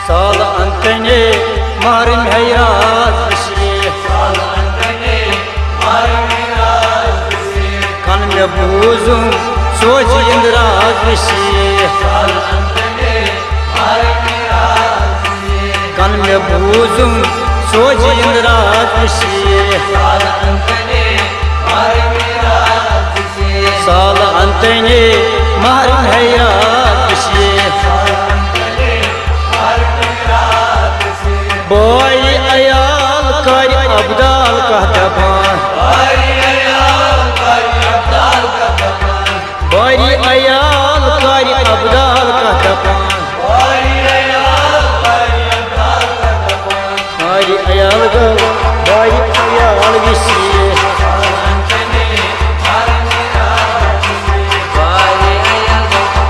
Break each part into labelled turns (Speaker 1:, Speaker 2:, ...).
Speaker 1: Sal antene marin hayrat bişi Kan me buzum soci indraz bişi Kan me buzum soci indraz bişi Sal antene marin hayrat bişi Boy ayal kari abdal kahtapan Boy ayal kari abdal kahtapan Boy ayal bisi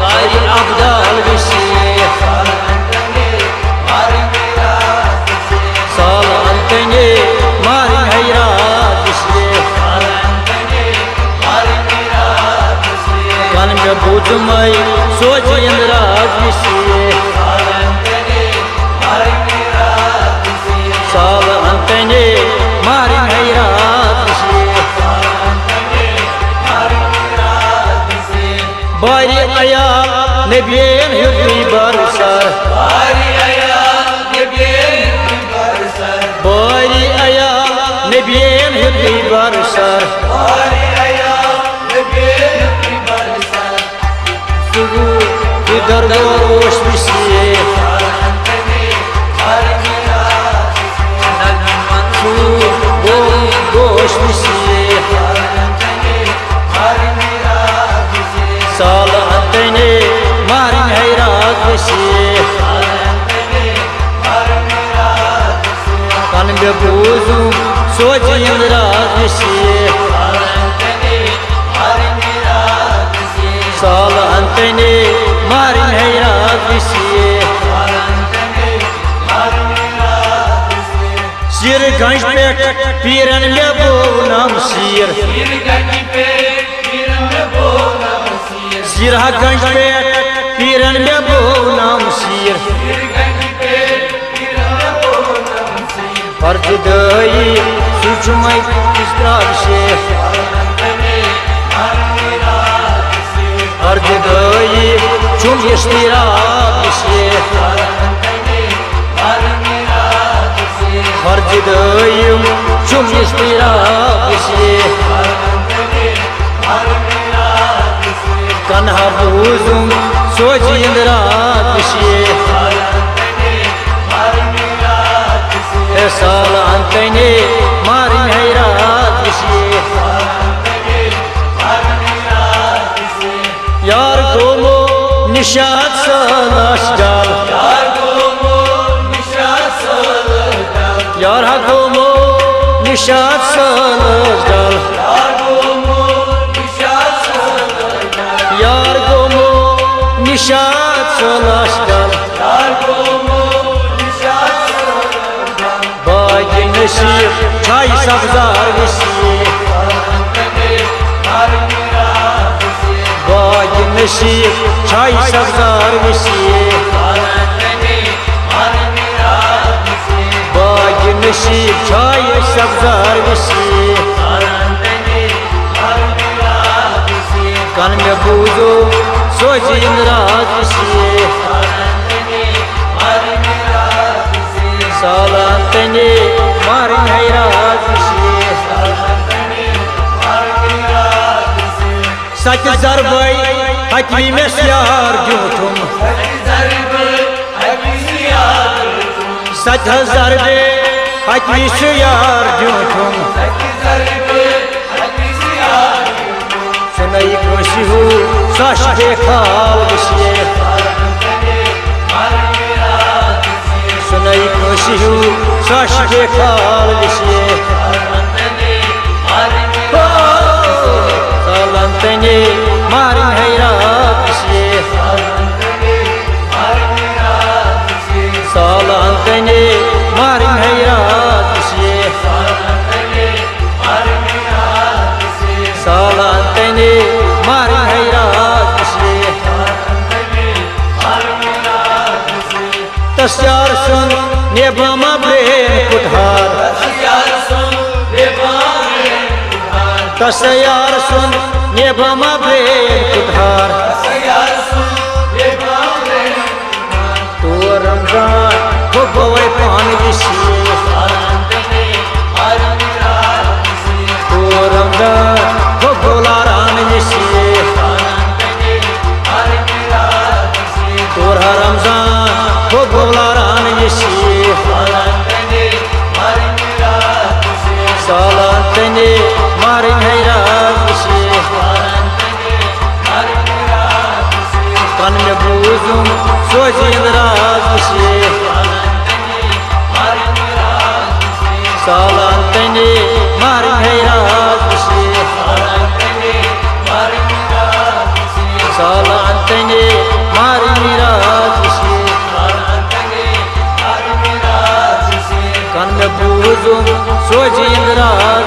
Speaker 1: Kari abdal bisi Bujumai soci indraz bişi Sal antene marin hayrat bişi Bari ayal nebiyen hürri barsar Bari ayal nebiyen hürri barsar Dargoş bişi Goş bişi Sal antene marin hayrat bişi Kan me buzum soci indraz bişi Sal antene marin hayrat bişi Sir ganj pek piran me bonam sir Sir ha ganj pek piran me bonam sir Farz dayi suçmay istirabşe Farz dayi çum istirabşe Farz dayi çum istirabşe Kanha buzum soci indraz bişi Sal antene marin hayrat bişi Yar gomo nişat salaş dal Yar gomo nişat salaş dal Yar gomo nişat salaş dal Bagi neşir çay sabzar bişi Bagi neşir çay sabzar bişi Bagi neşir çay sabzar bişi Kan me buzum soci indraz bişi Sal antene marin hayrat bişi Saç zarbay hakime siyar jutum Saç zarbe hakime siyar jutum Sunay kuşu saç bekal bişi Sunay kuşu saç bekal bişi Sal antene marin hayrat bişi Sal antene marin hayrat bişi Sal antene marin hayrat bişi Tasyar सुन नेबमा brain कुठार तसयार सुन नेबमा brain कुठार तो रमजान हो गवै पान विशी तो रमजान हो गोलारान विशी तोरा रमजान हो गोलारान विशी सालान तने मारे हैरान विशी कन में बूजुम सोजिंद्राज विशी सालान तने मारे हैरान विशी सालान तने मारे मिराज विशी कन में बूजुम सोजिंद्राज